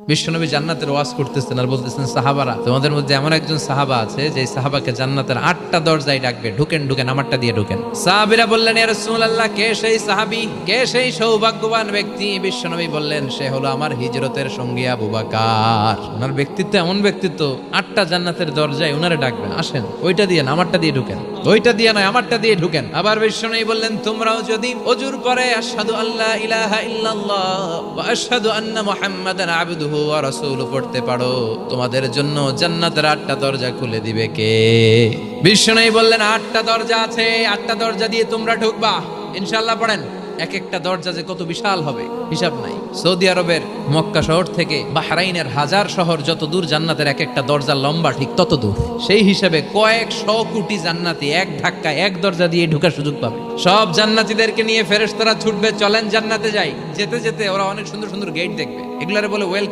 বিশ্বনবী জান্নাতের ওয়াজ করতেছেন আর বলতেছেন, সাহাবারা, তোমাদের মধ্যে এমন একজন সাহাবা আছে যে সাহাবাকে জান্নাতের 8টা দরজায় ডাকবে, ঢুকেন ঢুকেন, আমারটা দিয়ে ঢুকেন। সাহাবীরা বললেন, ইয়া রাসূলুল্লাহ, কে সেই সাহাবী, কে সেই সৌভাগ্যবান ব্যক্তি? বিশ্বনবী বললেন, সে হলো আমার হিজরতের সঙ্গী আবু বকর। ওনার ব্যক্তিত্ব এমন ব্যক্তিত্ব, 8টা জান্নাতের দরজায় ওনারে ডাকবেন, আসেন ওইটা দিয়ে না, আমারটা দিয়ে ঢুকেন, ওইটা দিয়ে নয়, আমারটা দিয়ে ঢুকেন। আবার বিশ্বনবী বললেন, তোমরাও যদি ওযুর পরে আশহাদু আল্লা ইলাহা ইল্লাল্লাহ ওয়া আশহাদু আন্না মুহাম্মাদান আবদুহু ওয়া রাসূলুহু পড়তে পারো, তোমাদের জন্য জান্নাতের 8টা দরজা খুলে দিবে কে? বিশ্বনবী বললেন, 8টা দরজা আছে, 8টা দরজা দিয়ে তোমরা ঢুকবা ইনশাআল্লাহ। পড়েন। এক একটা দরজা যে কত বিশাল হবে হিসাব নাই। সৌদি আরবের মক্কা শহর থেকে বাহরাইনের হাজার শহর যত দূর, জান্নাতের এক একটা দরজা লম্বা ঠিক তত দূর। সেই হিসাবে কয়েকশো কোটি জান্নাতি এক ধাক্কায় এক দরজা দিয়ে ঢোকার সুযোগ পাবে। সব জান্নাতীদেরকে নিয়ে ফেরেশতারা ছুটবে, চলেন জান্নাতে যাই। যেতে যেতে ওরা অনেক সুন্দর সুন্দর গেট দেখবে, এগুলারে বলে ওয়েলকাম